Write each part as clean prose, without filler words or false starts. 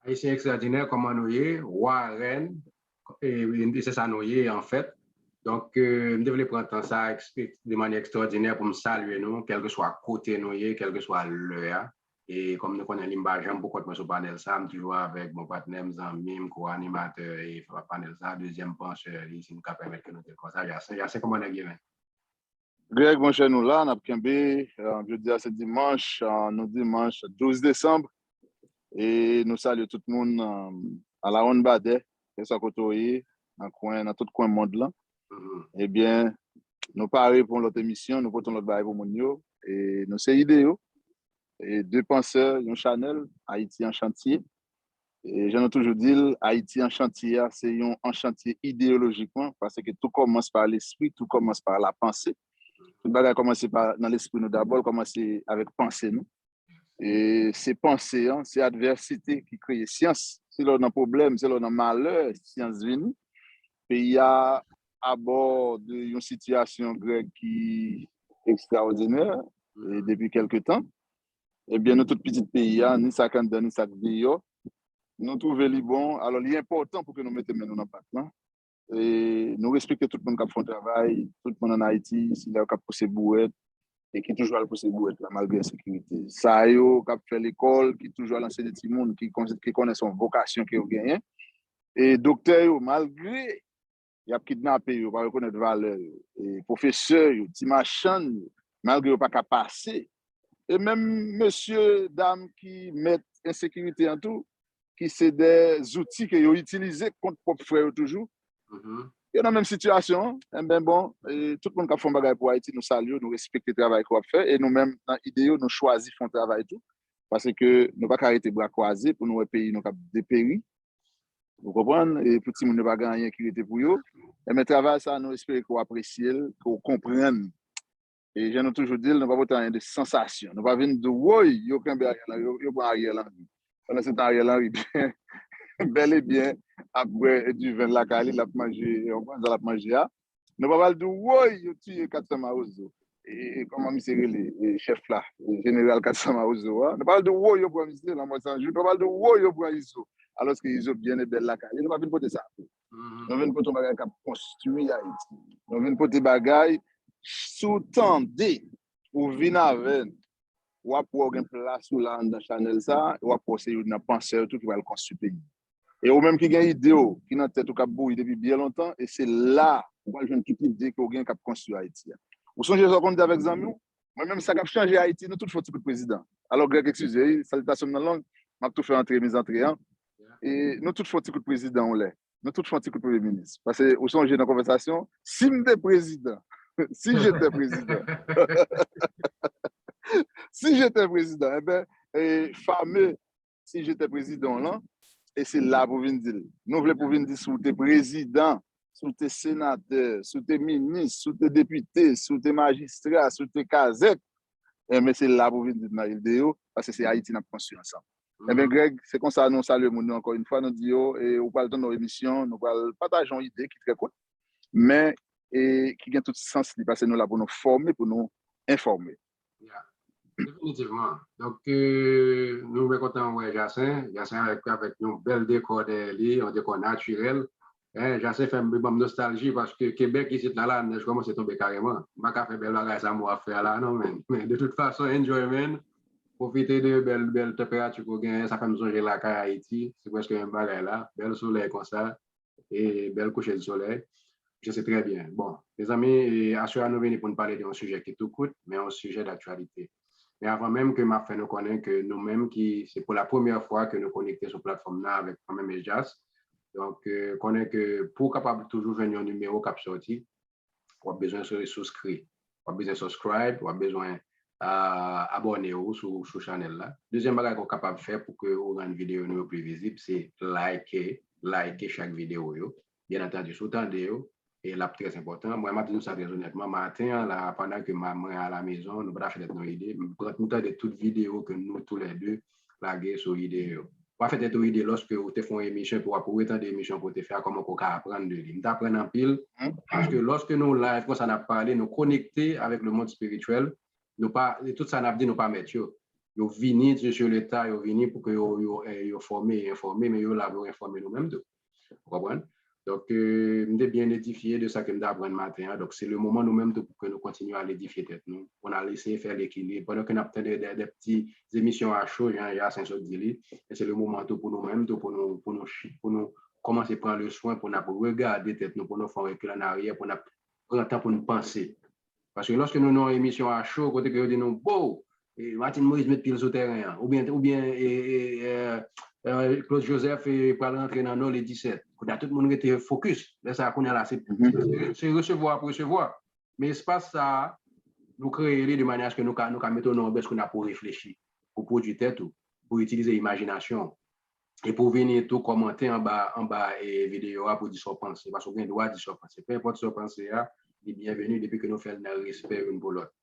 Haïtien extraordinaire, comment nous y est, roi, reine, et c'est ça nous y est en fait. Donc, je devrais prendre ça de manière extraordinaire pour me saluer nous, quel que soit côté nous y est, quel que soit l'heure. Et comme nous connaissons l'image, j'aime beaucoup de ce panel ça, je toujours avec mon partenaire, Mime, co-animateur et panel ça, deuxième penseur, ici, nous pouvons permettre que nous te comme ça. J'ai comment on a gagné. Greg, mon cher, nous là, on a Kembe, je dis à ce dimanche, nous dimanche 12 décembre, et nous saluons tout le monde à la Ronde Badet, que ça côtoie, dans tout coin monde là. Eh bien, nous parlons pour notre émission, nous portons notre bail pour mon et nous c'est idéaux. Et deux penseurs, un Chanel, Haïti en chantier. Et j'en ai toujours dit, Haïti en chantier, c'est un chantier idéologiquement, parce que tout commence par l'esprit, tout commence par la pensée. Tout le bagage commence dans l'esprit nous d'abord, commencer avec pensée nous. Et c'est pensée, hein, c'est adversité qui crée science. Si l'on a un problème, si l'on a un malheur, science vient. Pays a à bord d'une situation grecque qui est extraordinaire et depuis quelque temps. Eh bien, nous, tout petit pays, ni ça candidat, ni ça vidéo, nous trouvons les bons. Alors, il est important pour que nous mettions nous dans le patin. Et nous respectons tout le monde qui fait un travail, tout le monde en Haïti, s'il a poussé bouette, et qui toujours a poussé bouette, malgré la sécurité. Ça y est, qui fait l'école, qui toujours lancé des petits monde, qui connaît son vocation, qui a gagné. Et docteur, malgré il a kidnappé, il va reconnaître valeur. Et professeur, petit machin, malgré il pas qu'à passer. Et même monsieur, dame qui mettent insécurité en tout, qui c'est des outils qu'ils ont utilisés contre propre frère toujours. Il y a la même situation. Eh bien bon, et tout le monde qui a fait un bagage pour Haïti, nous saluons, nous respectons le travail qu'on a fait. Et nous-mêmes, dans l'idée, nous choisissons de faire travail tout. Parce que nous ne pouvons pas arrêter de bras croisés pour nous pays, nous avons dépéri. Vous comprenez? Et pour tout le monde ne va gagner qui était pour eux. Et mais travail, ça, nous espérons qu'on apprécie, qu'on comprenne. Et j'ai toujours dit, nous ne va pas de sensation. Nous ne va pas venir de oui, il y a aucun Ariel Henry. Pendant ce temps, Ariel Henry, bel et bien, après du vin de la Cali, la manger, on prend la manger. Nous ne va pas dire oui, il y a tué 400 Maozo. Et comment monsieur le chef là, le général 400 Maozo. Nous ne va pas dire oui, il y a pour monsieur, la moitié nous ne va pas dire oui, il y a pour Iso. Alors qu'ils ont bien et belle la Cali. Nous ne va pas venir pour ça. Nous venons pour ton bagage qui a construit Haïti. Nous venons pour tes bagages sous-tendés ou vinaven. Ou pour une place ou là dans Chanel ça, ou pour c'est une pensée tout qui va le construire. Et ou même qui gagne idée qui dans tête ou cap bouille depuis bien longtemps et c'est là où va jeune toute idée qu'on gagne cap construire Haïti. Vous songez ce qu'on dit avec amis, moi même ça cap changer Haïti nous tout faut le président. Alors Greg excusez, salutation dans langue, m'a tout fait entrer mes entrées et nous tout faut le président on l'est. Nous tout faut le premier ministre parce que au songez dans conversation, si j'étais président, si j'étais président si j'étais président, eh bien, fameux, si j'étais président là, et c'est là pour venir dire. Nous voulons pour venir dire sous tes présidents, sous tes sénateurs, sous tes ministres, sous tes députés, sous tes magistrats, sous tes casettes. Mais c'est là pour venir dire dans l'idée, parce que c'est Haïti qui a construit ensemble. Eh bien, Greg, c'est comme ça, nous saluons encore une fois, nous disons, et on parle de nos émissions, nous partageons une idée qui est très cool, mais qui a tout sens, parce que nous là pour nous former, pour nous informer. Définitivement. Donc, nous sommes contents de Jacin. Jacin avec un bel décor un décor naturel. Jacin fait une nostalgie parce que Québec, ici, là, la neige commence à tomber carrément. Je ne vais pas faire belle bagage à moi à faire là, non, mais de toute façon, enjoyment, profiter de belles températures qu'on gagne, ça fait me songer la caille Haïti. C'est presque un bagage là, bel soleil comme ça, et belle coucher de soleil. Je sais très bien. Bon, les amis, assurez-nous venir pour nous parler d'un sujet qui tout coûte, mais un sujet d'actualité. Mais avant même que ma fait nous connaisse que nous-mêmes, c'est pour la première fois que nous connectons sur la plateforme là avec moi-même et Jas. Donc, connaît que pour capable toujours venir un numéro qui sorti, on a besoin de souscrire, on a besoin de subscribe, on a besoin d'abonner sur la chaîne là. Deuxième bagage qu'on est capable de faire pour que vous une vidéo nous plus visible, c'est liker chaque vidéo. Bien entendu, sous-tendez. Et là, très important, moi, je dis ça très honnêtement, matin, là, pendant que maman est à la maison, nous avons fait nos idées, nous avons de toutes les vidéos que nous, tous les deux, laguer sur l'idée. Pas fait des idées lorsque vous te font une émission pour autant d'émissions pour te faire comment on peut apprendre de lui. Nous apprenons en pile, parce que lorsque nous live, quand ça n'a parlé, nous connecter avec le monde spirituel, nous pas, tout ça n'a dit, nous pas mettre. Ils viennent sur l'État, ils viennent pour que ils former, informer, mais ils l'ont informé nous-mêmes. Vous comprenez? Donc, nous sommes bien édifiés de ça que nous avons matin. Hein. Donc, c'est le moment nous-mêmes pour que nous continuions à l'édifier tête nous. On a laissé faire l'équilibre. Pendant qu'on a peut-être des petites émissions à chaud, il y a Saint-Saudi, et c'est le moment pour nous-mêmes, pour nous commencer à prendre le soin, pour nous regarder tête nous, pour nous faire un recul en arrière, pour nous prendre le temps pour nous penser. Parce que lorsque nous avons une émission à chaud, côté que nous disons, bon, Martin Moïse met pile sur le terrain, ou bien Claude Joseph pour rentrer dans les 17. Tout le monde était focus. Là, ça, c'est recevoir pour recevoir. Mais l'espace, ça, nous créer de manière à ce que nous mettons nos baisse qu'on a pour réfléchir, pour produire tête, pour utiliser l'imagination. Et pour venir tout commenter en bas et vidéo pour dire son pensée. Parce qu'on a le droit de dire son pensée. Peu importe son pensée, il est bienvenu depuis que nous faisons le respect une pour l'autre.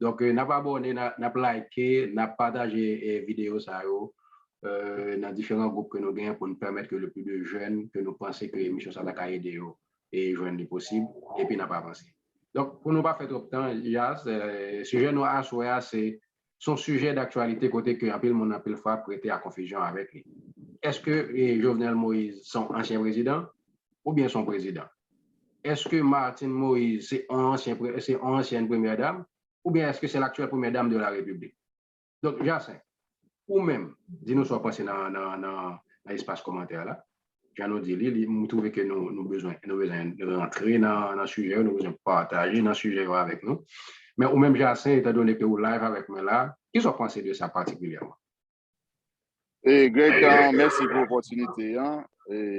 Donc, n'a pas abonné, n'a pas liké, n'a partagé vidéo ça dans différents groupes que nous gagnons pour nous permettre que le plus de jeunes que nous pensons que l'émission ça va aider et joindre les possibles et puis n'a pas avancé. Donc, pour ne pas faire trop de temps, le sujet nous a c'est son sujet d'actualité côté que un peu le monde a fois prêté à confusion avec lui. Est-ce que Jovenel Moïse son ancien président ou bien son président? Est-ce que Martine Moïse c'est ancienne première dame ou bien est-ce que c'est l'actuelle première dame de la République? Donc, Jacin, ou même, dis-nous soit passé dans l'espace commentaire là. J'en ai dit, nous trouvons que nous avons besoin de rentrer dans le sujet, nous avons besoin de partager dans le sujet avec nous. Mais ou même Jacin, étant donné que vous live avec moi là, qu'est-ce que vous pensez de ça particulièrement? Et Greg, merci pour l'opportunité. Hein?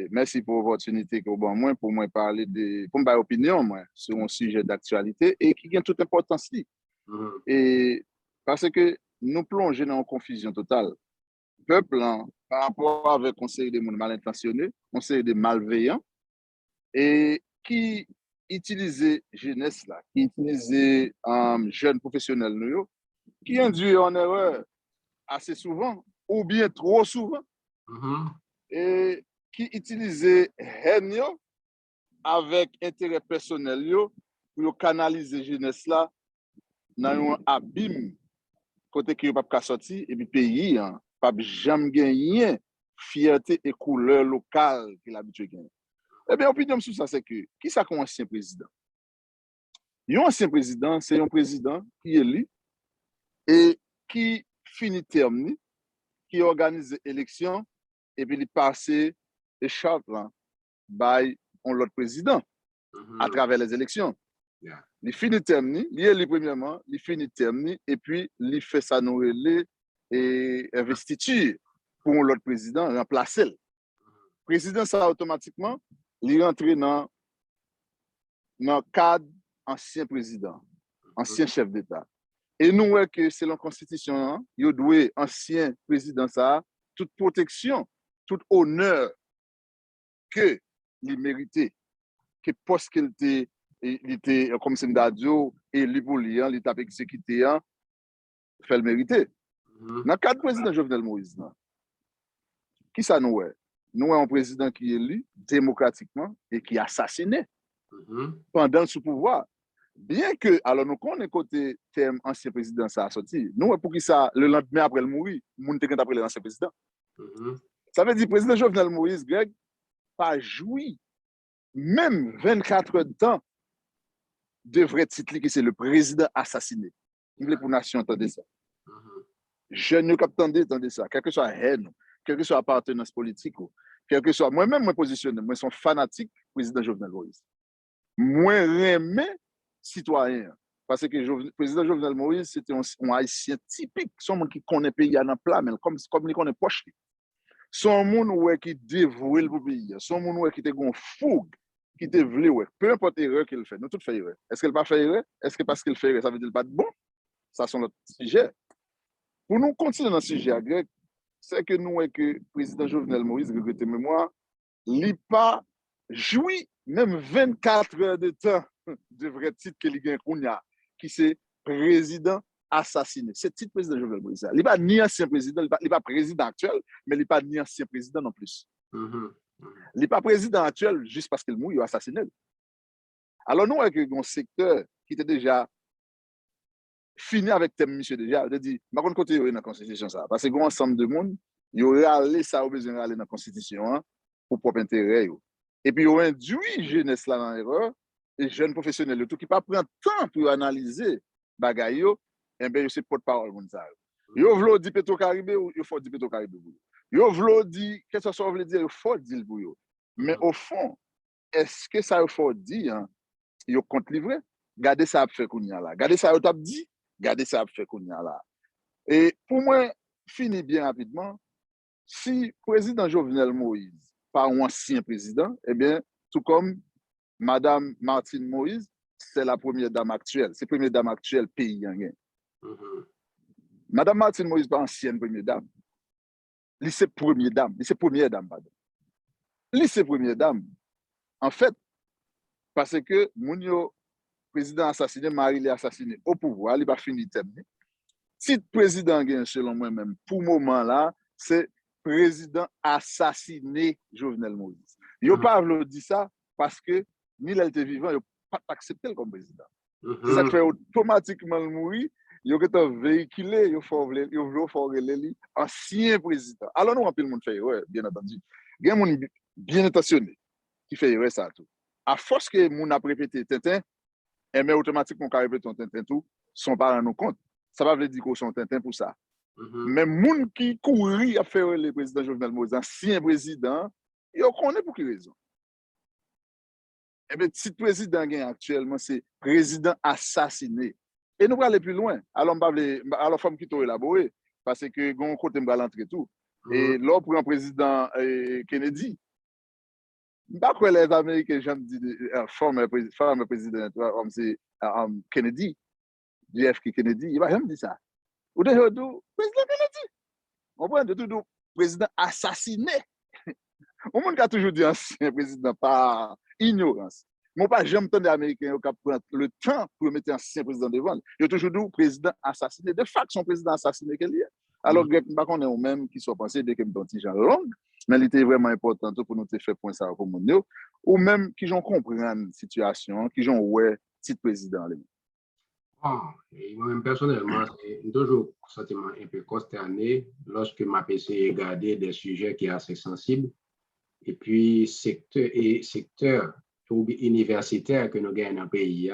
Merci pour l'opportunité que vous avez pour moi parler pour me opinion moi, sur un sujet d'actualité et qui a toute importance. Et parce que nous plongeons dans une confusion totale. Peuple, hein, par rapport avec un série de monde mal intentionnés, un série de malveillants, et qui utilisent jeunesse là, qui utilisent jeunes professionnels, qui induisent en erreur assez souvent, ou bien trop souvent, et qui utilisent haine avec intérêt personnel pour canaliser jeunesse là dans un abîme côté qui ne pas sortir et puis pays hein, pas jamais gagner fierté et couleur locale qu'il a habitué gagner. Eh bien, opinion sur ça, c'est que qui ça comme ancien président? Un ancien président, c'est un président qui est élu et qui finit terme, qui organise l'élection et puis il passe et charte là, by on l'autre président à travers les élections. Il finit terme, il est élu premièrement, il finit terme et puis il fait ça nous et investiture pour l'autre président remplacer le président ça automatiquement il rentre dans le cadre ancien président ancien chef d'État et nous voyons que selon la constitution il doit ancien président ça toute protection tout honneur que il méritait que poste qu'il était comme c'est d'adio et lui pour lui il t'a exécuté fait le mériter. Dans le cadre du président Jovenel Moïse, qui ça nous est? Nous avons un président qui est élu démocratiquement et qui est assassiné pendant ce pouvoir. Bien que, alors nous connaissons côté terme ancien président, ça a sorti. Nous, pour qui ça, le lendemain après le mourir, nous avons après l'ancien président. Ça veut dire que le président Jovenel Moïse, Greg, pas joui même 24 heures de temps de vrai titre qui c'est le président assassiné. Il voulait pour la nation entendre ça. Jeunes ne entendez ça, quel que soit la haine, quelle que soit l'appartenance politique, quel que soit. Moi-même, moi positionne, moi, je suis fanatique président Jovenel Moïse. Moi, j'aime citoyen. Parce que le président Jovenel Moïse, c'était un haïtien typique, son monde qui connaît le pays à plat, mais comme il connaît poche. Son monde qui dévoué le pays, son monde qui était une fougue, qui était voulu, peu importe l'erreur qu'il fait, nous tous faisons erreur. Est-ce qu'il n'a pas fait erreur? Est-ce que parce qu'il fait erreur, ça veut dire qu'il n'est pas bon? Ça, c'est notre sujet. Pour nous continuer dans ce sujet grec, c'est que nous, que le président Jovenel Moïse, regrettez mémoire, il n'a pas joui même 24 heures de temps de vrai titre que il a, qui c'est président assassiné. C'est titre président Jovenel Moïse. Il n'est pas ni ancien président, il n'est pas président actuel, mais il n'est pas ni ancien président non plus. Il n'est pas président actuel juste parce qu'il mouille ou assassiné. Alors nous, avec un secteur qui était déjà fini avec thème monsieur déjà, je dis, par contre, côté dans la constitution ça, parce que un ensemble de monde, il y aller ça au besoin d'aller dans la constitution hein, pour propre intérêt. Et puis, il induit jeunesse là dans l'erreur, et jeunes professionnels, tout qui pas prendre temps pour analyser bagaille, et bien, c'est porte-parole, mon ça. Yo vlo di Petro-Caribé, il faut dire Petro-Caribé. Yo vlo di, qu'est-ce que ça veut dire, il faut dire pour yo. Mais au fond, est-ce que ça faut dire, hein, yo compte livrer? Gardez ça à faire qu'on y a là. Gardez ça à dit, gardez ça à faire qu'on y a là. Et pour moi, fini bien rapidement, si président Jovenel Moïse, pas un ancien président, eh bien, tout comme Madame Martine Moïse, c'est la première dame actuelle. C'est la première dame actuelle pays. Madame Martine Moïse, pas ancienne première dame. Elle c'est première dame. Elle c'est première dame, pardon. Elle c'est première dame. En fait, parce que Mounio, président assassiné, Marie l'a assassiné au pouvoir, il va finir terminé. Si le président gagne, selon moi-même, pour le moment là, c'est président assassiné Jovenel Moïse. Il n'a pas dit ça parce que ni il était vivant, il n'a pas accepté comme président. C'est ça qui fait automatiquement le mourir. Il a véhiculé, il a ancien président. Alors nous, on peut le monde faire, ouais, bien entendu. Il y a des gens bien intentionnés qui fait ça tout. À force que les gens a répété Tintin, et mais automatiquement, quand on répète Tintin tout, son parents nous compte. Ça va veut dire qu'on sont Tintin pour ça. Mais les gens qui courent à faire le président Jovenel Moïse, ancien président, ils connaissent pour quelle raison. Eh bien, si le président actuellement, c'est président assassiné. Et nous allons aller plus loin. Alors, il faut que nous élaborer. Parce que nous côté l'entrée tout. Et là, pour un président Kennedy, d'après les Américains, j'aime dire, former président, Kennedy, JFK Kennedy, il va jamais dire ça. Ou de président Kennedy. On prend de tout président assassiné. On a toujours dit ancien président par ignorance. Mais pas jamais entendu les Américains qui prennent le temps pour mettre un ancien président devant. Il y a toujours dit président assassiné. De facto, son président assassiné qu'il y a. Alors, je ne sais pas qu'on est au même qui soit pensé dès que je suis dans langue, mais il était vraiment important pour nous faire point ça pour nous, ou même qui ont compris la situation, qui ont ouais, petit président. Moi-même, personnellement, c'est toujours un sentiment un peu consterné lorsque ma PC regarde des sujets qui sont assez sensibles. Et puis, secteur universitaire que nous gagnons dans le pays,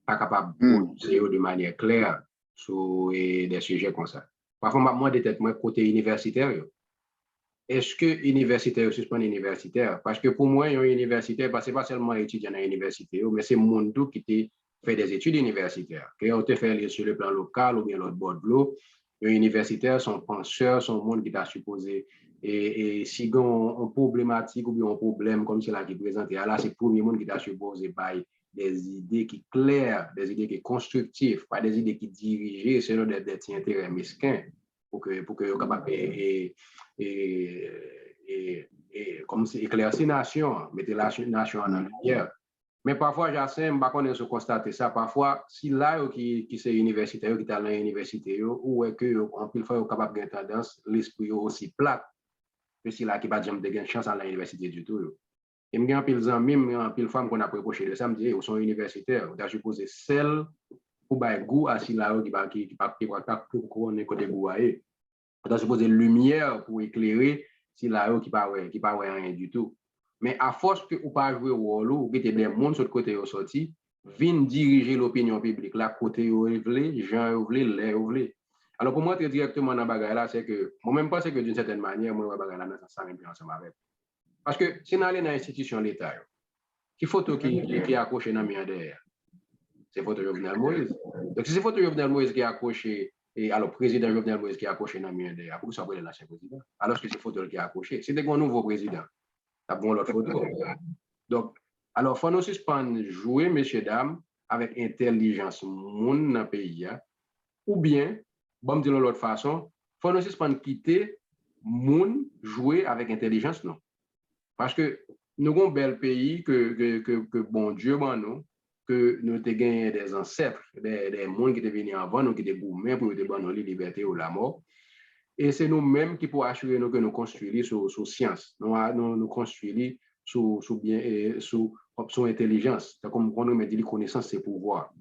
pas capable de de manière claire sur des sujets comme ça. Parfois, moi, moi, côté universitaire, est-ce que universitaire suspend universitaire? Parce que pour moi, un universitaire, ce n'est pas seulement étudiant à l'université, mais c'est le monde qui fait des études universitaires. Qui ont été fait sur le plan local ou bien l'autre bord de l'eau. Les universitaires sont penseurs, sont monde qui t'a supposé. Et si on a une problématique ou bien un problème comme celui-là qui est présenté, là, c'est le premier monde qui t'a supposé des idées qui claires, des idées qui sont constructives, pas des idées qui dirigent selon des intérêts mesquins pour que soient capables comme c'est éclaircir la nation, mettre la nation en lumière. Mais parfois, j'aime pas qu'on se constater ça. Parfois, si là, qui c'est universitaire, qui est à l'université, ou est que on peut faire capable de tendance, l'esprit aussi plat, que si là, qui pas jamais de chance à l'université du tout. Et il y a un pile d'amis, un pile de femmes qu'on a reproché de ça, me dit, ils sont universitaires, on a supposé celle pour bailler goût à si là, qui pas qu'on est côté goût à eux. On a supposé lumière pour éclairer si là, qui pas rien du tout. Mais à force que vous pas jouer au rôle, ou que des gens sur le côté au sorti, viennent diriger l'opinion publique là, côté où vous voulez, gens où vous voulez, les où vous voulez. Alors pour moi, très directement dans la bagarre là, c'est que moi-même pense que d'une certaine manière, moi, la bagarre là, ça même ensemble avec. Parce que si on allait dans l'institution de l'État, qui photo qui est accroché dans le mur derrière? C'est photo Jovenel Moïse. Donc si c'est photo Jovenel Moïse qui est accroché, et alors président Jovenel Moïse qui est accroché dans le mur derrière, pourquoi ça peut l'ancien président? Alors que c'est photo qui est accroché. C'est un nouveau président. Ça bon l'autre photo. Donc, alors, il faut nous suspendre jouer, messieurs, dames, avec intelligence, monde dans le pays, ou bien, bon, me dire de l'autre façon, il faut nous suspendre quitter, monde jouer avec intelligence, non. Parce que nous avons un bel pays que bon Dieu, nous, que nous avons gagné des ancêtres, des mondes qui étaient venus avant nous, qui étaient gourmets pour nous donner la liberté ou la mort. Et c'est nous-mêmes qui pouvons assurer nous que nous construisons sur science, nous construisons sur intelligence. C'est comme on nous met dit connaissance, c'est pouvoir.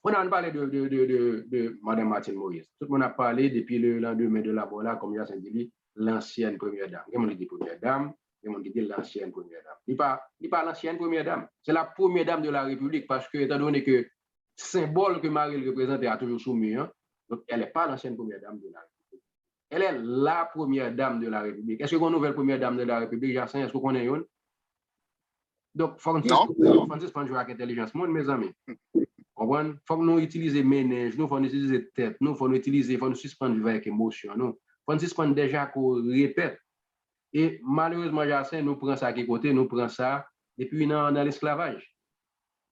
On a parlé de Mme Martine Moïse. Tout le monde a parlé depuis le lendemain de la Bola, comme Jacin dit, l'ancienne première dame. Il y a des gens qui disent première dame, il y a des gens qui disent l'ancienne première dame. Il n'est pas l'ancienne première dame, c'est la première dame de la République, parce que, étant donné que le symbole que Marie représente a toujours soumis, hein, donc elle n'est pas l'ancienne première dame de la République. Elle est la première dame de la République. Est-ce qu'on a une nouvelle première dame de la République, Jacin? Est-ce qu'on a une? Donc, Francis prend jouer avec intelligence, mes amis. Il faut que nous utilisions ménage, nous faut utiliser tête, nous faut utiliser, faut nous suspendre avec émotion, nous faut nous suspendre déjà qu'on répète. Et malheureusement, Jacin, nous prenons ça à côté, nous prenons ça depuis dans l'esclavage.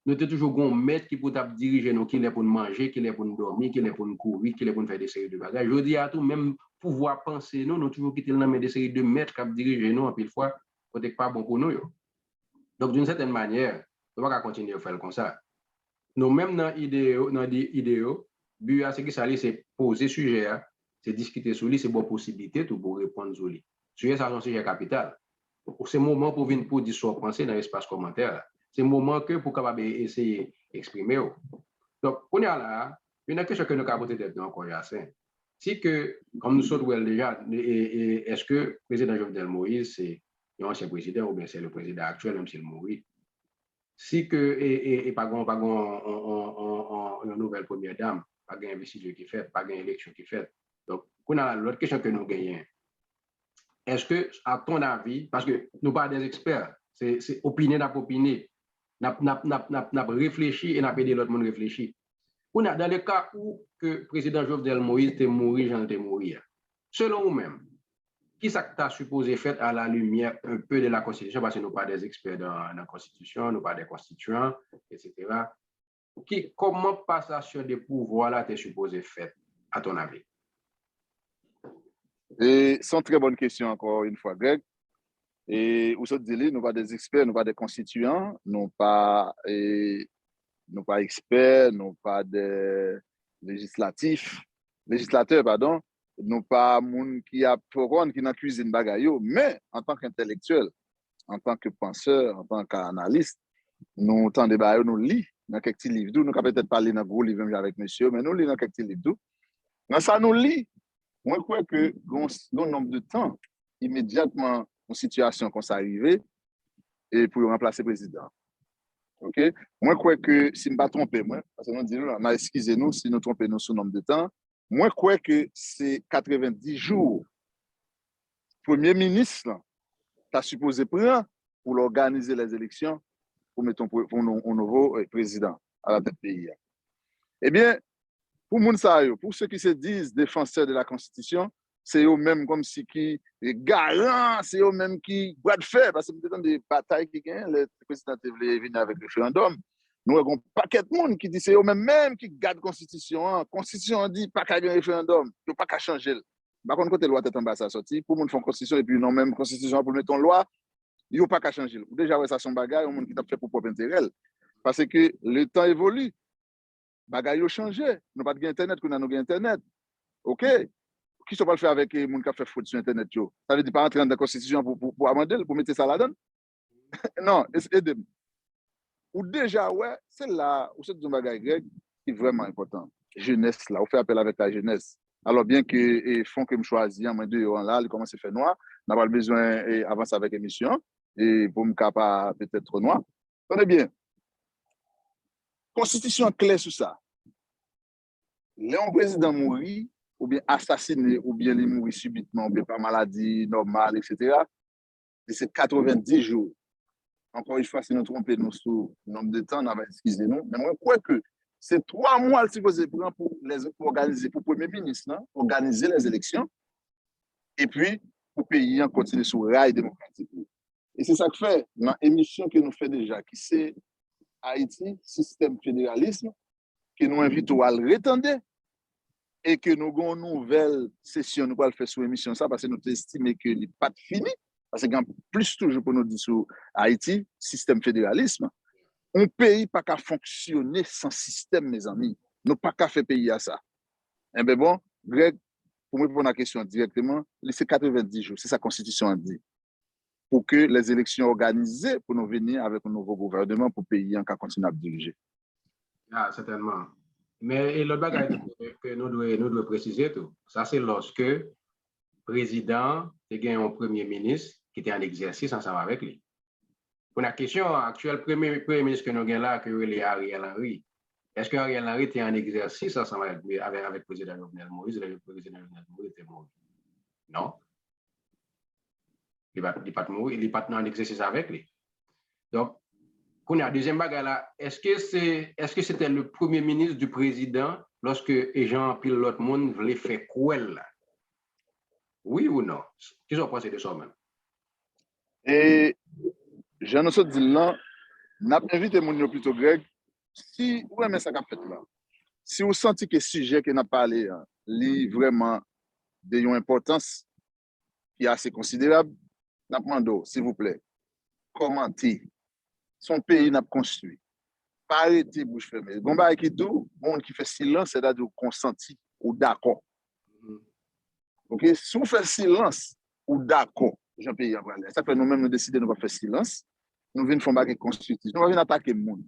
Nous avons toujours un maître qui peut diriger nous, qui est pour nous manger, qui est pour nous dormir, qui est pour nous courir, qui est pour nous faire des séries de bagages. Je dis à tout, même pouvoir penser, nous avons toujours quitté le nom des séries de maîtres qui dirigent nous, en pile fois, peut-être pas bon pour nous. Donc, d'une certaine manière, on va continuer à faire comme ça. Nous, même dans l'idéo, but à ce qui s'allie, c'est poser sujet, c'est discuter sur lui, c'est bonne possibilité pour répondre sur lui. Sujet, c'est un sujet capital. C'est le moment pour venir pour dire ce qu'on pense dans l'espace commentaire. C'est le moment que pour capable essayer d'exprimer. Donc, on est là, une question que nous avons peut-être encore Jacin. Si que, comme nous sommes déjà, est-ce que le président Jovenel Moïse, c'est l'ancien président ou bien c'est le président actuel, même s'il mourit? Si que, et pas une nouvelle première dame, pas une investiture qui fait, pas une élection qui fait. Donc, on a l'autre question que nous gagnons. Est-ce que, à ton avis, parce que nous pas des experts, c'est opiner, n'a pas opiner, n'a réfléchi et n'a pas aidé l'autre monde réfléchir. On a dans le cas où le président Jovenel Moïse était mort, Jean était mort. Selon vous-même, qui ça t'a supposé faire à la lumière un peu de la Constitution, parce que nous pas des experts dans la Constitution, nous pas des constituants, etc. Comment passation des pouvoirs là t'es supposé faire, à ton avis? Et c'est une très bonne question encore une fois, Greg. Et où se dit, nous pas des experts, nous pas des constituants, nous pas experts, nous pas des législateurs, pardon, nous pas moun qui a pour qui n'a cuisine bagayo, mais en tant qu'intellectuel, en tant que penseur, en tant qu'analyste, nous tant débat nous lit dans quelques petits livres, nous peut-être parler dans gros livre avec monsieur, mais nous lit dans quelques petits livres. Dans ça nous lit, moi je crois que dans nombre de temps immédiatement une situation comme ça arrivée et pour remplacer le président. OK? Moi, je crois que si je ne me pas trompé, moi, parce que nous disons, excusez-nous si nous trompons nous sur le nombre de temps, moi, je crois que c'est 90 jours. Le Premier ministre a supposé prendre pour organiser les élections pour mettre un nouveau président à la tête du pays. Eh bien, pour ceux qui se disent défenseurs de la Constitution, c'est eux-mêmes comme si qui garant, c'est eux-mêmes qui boit de fer, parce que nous avons des batailles qui gagnent, le président voulait venir avec le référendum. Nous avons un paquet de monde qui dit c'est eux-mêmes qui gardent la Constitution. La Constitution dit pas qu'à un référendum, il ne faut pas qu'à changer. Par contre, côté loi, en bas, ça sorti, pour nous faire une Constitution, et puis non, même Constitution pour mettre en loi, il ne faut pas qu'à changer. Déjà, ça son bagage, il y a qui t'a fait pour propre intérêt. Parce que le temps évolue. Bagay yo changé. Nous pas de Internet, qu'on a nos Internet. OK? Qui sont pas le faire avec les gens qui ont fait faute sur Internet? Yo? Ça veut dire pas entrer dans la Constitution pour amender, pour mettre ça là-dedans? Non, aidez-moi. Ou déjà, ouais, c'est là, où c'est un bagage grec qui est vraiment important. Jeunesse, là, on fait appel avec la jeunesse. Alors, bien que les fonds que je choisis, en deux là, ils commencent à faire noir, on n'a pas besoin d'avancer avec l'émission, et pour me capable peut-être noir. Tenez bien. Constitution claire sur ça. Le président mourit, ou bien assassiné, ou bien il mourit subitement, ou bien par maladie normale, etc. Et c'est 90 jours. Encore une fois, si nous trompons nous sur le nombre de temps, excusez-nous. Mais moi, je crois que c'est 3 mois supposé pour organiser, pour le Premier ministre, hein, organiser les élections, et puis pour le pays continuer sur le rail démocratique. Et c'est ça que fait dans l'émission que nous faisons déjà, qui c'est Haïti, système fédéralisme, que nous invitons à le retendre et que nous avons une nouvelle session, nous allons faire sur l'émission, ça, parce que nous estimons que n'est pas fini, parce qu'il y a plus toujours pour nous dire sur Haïti, système fédéralisme. Un pays pas qu'à fonctionner sans système, mes amis. Nous pas qu'à faire pays à ça. Eh bien bon, Greg, pour me répondre à la question directement, c'est 90 jours, c'est sa constitution dit. Pour que les élections organisées pour nous venir avec un nouveau gouvernement pour le pays en continuer à diriger. Ah, certainement. Mais l'autre bagage que nous devons préciser tout, ça c'est lorsque le président a gagné un premier ministre qui était en exercice ensemble avec lui. Pour la question actuelle, premier ministre que nous avons là, que c'est Ariel Henry, est-ce que Ariel Henry était en exercice ensemble avec le président Jovenel Moïse et le président Jovenel Moïse était mort? Non. Il n'est pas en exercice avec lui. Donc, pour la deuxième bagarre là, est-ce que c'était le premier ministre du président lorsque Jean Pile l'autre monde voulait faire quoi là? Oui ou non? Qu'est-ce que vous pensez de ça même? Et j'en ai dit là, n'a pas invité mon plutôt Greg, si vous aimez ça qu'a fait là, si vous sentez que le sujet que n'a parlé, est vraiment d'une importance qui est assez considérable, n'a demandé, s'il vous plaît, commentez. Son pays n'a pas construit. Pas arrêter bouche fermée. Bon, bah, qui tout, monde qui fait silence, c'est-à-dire consenti ou d'accord. OK? Si vous faites silence ou d'accord, Jean-Pierre Yavralet, ça fait nous-mêmes nous décider de ne pas faire silence. Nous venons faire des constructifs. Nous venons attaquer le monde.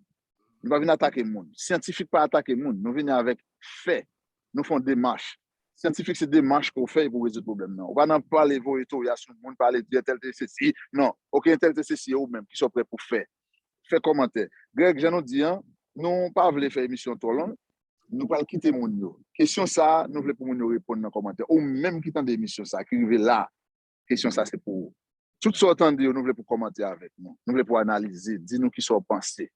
Nous venons attaquer le monde. Scientifique pas attaquer le monde. Nous venons avec fait. Nous faisons des démarches. Scientifique, c'est des démarches qu'on fait pour résoudre le problème. On va pas parler de voyation, on va parler de tel ceci. Non, aucun tel ceci ou même qui sont prêts pour faire. Fait commentaire. Greg, je nous dis, nous pas voulu faire émission trop longue. Nous pas quitter mon yo. Question ça, nous voulons pour nous répondre dans les commentaires. Ou même qui tente d'émission ça, qui arrive là. Question ça, c'est pour vous. Tout ce qu'on dit, nous voulons pour commenter avec nous. Nous voulons pour analyser, dis-nous qui sont pensés.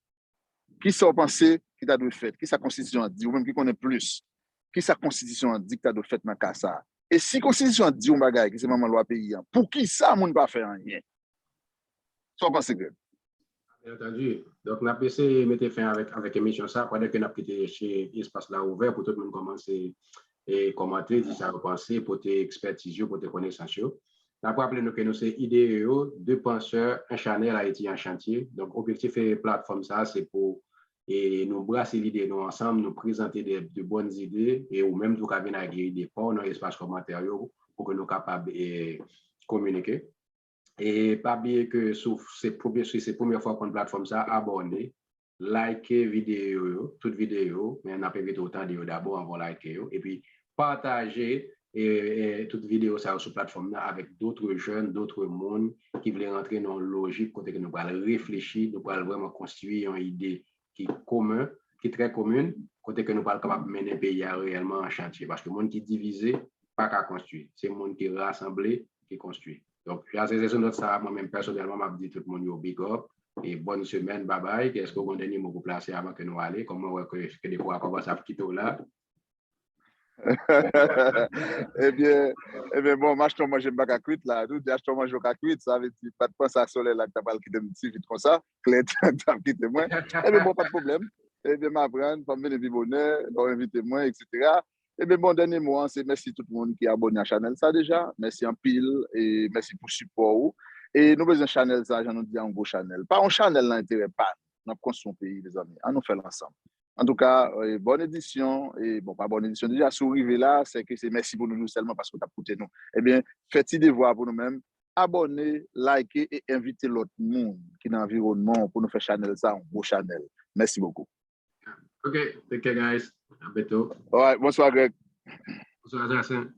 Qui sont pensés, qui t'a dû faire, qui sa constitution a dit, ou même qui connaît plus. Qui sa constitution a dit que t'a dû faire dans ça. Et si constitution a dit un bagage, qui c'est maman loi pays, pour qui ça, moun pas faire rien? Soit pensé que. Bien entendu. Donc, on a essayé de mettre fin avec l'émission ça, pendant que nous avons quitté chez l'espace là ouvert pour tout le monde commencer et commenter, dire ça repenser, pour tes expertises, pour tes connaissances. On a rappelé que nous sommes IDEO, deux penseurs, un channel Haïti en chantier. Donc, l'objectif de la plateforme ça, c'est pour nous brasser l'idée nous ensemble, nous présenter de bonnes idées et ou même nous venir avec des idées pour dans l'espace commentaire pour que nous soyons capables de communiquer. Et pas bien que c'est la première fois qu'on plateforme ça, abonnez, likez vidéo, toute vidéo, mais on a pas vite autant de d'abord avant liker et puis partagez toute vidéo ça sur plateforme là avec d'autres jeunes, d'autres mondes qui veulent rentrer dans la logique côté que nous allons réfléchir, nous allons vraiment construire une idée qui est commune, qui est très commune, côté que nous allons capable mener le pays réellement en chantier parce que le monde qui est divisé pas qu'à construire, c'est le monde qui est rassemblé qui construit. Donc, à ces raisons, moi-même, personnellement, je dis tout le monde, big up, et bonne semaine, bye bye. Qu'est-ce que vous avez dernier mot pour placer avant que nous allions? Comment que des fois, on commence à quitter là? eh bien, bon, moi, je te mange pas qu'à cuite là. Nous, je te mange qu'à cuite, ça veut dire pas de penser à soleil là, que tu pas quitté petit vite comme ça. Claire, tu as quitté moi. Eh bien, bon, pas de problème. Eh bien, m'apprendre, pas me lever bonheur, inviter moi, etc. Eh bien, bon, dernier mot, c'est merci tout le monde qui est abonné à la chaîne, ça déjà. Merci en pile et merci pour le support. Et nous besoin de channel, ça, j'en ai dit un gros channel. Pas un channel d'intérêt, pas. Nous construisons un pays, les amis. On nous fait l'ensemble. En tout cas, bonne édition. Et bon, pas bonne édition. Déjà, si vous arrivez là, c'est que c'est merci pour nous seulement parce que tu as coûté nous. Eh bien, faites-y devoir pour nous-mêmes. Abonnez, likez et invitez l'autre monde qui est dans l'environnement pour nous faire channel ça, un beau channel. Merci beaucoup. OK. Take care, guys. À bientôt. Ouais, bonsoir, Greg. Bonsoir, Jason.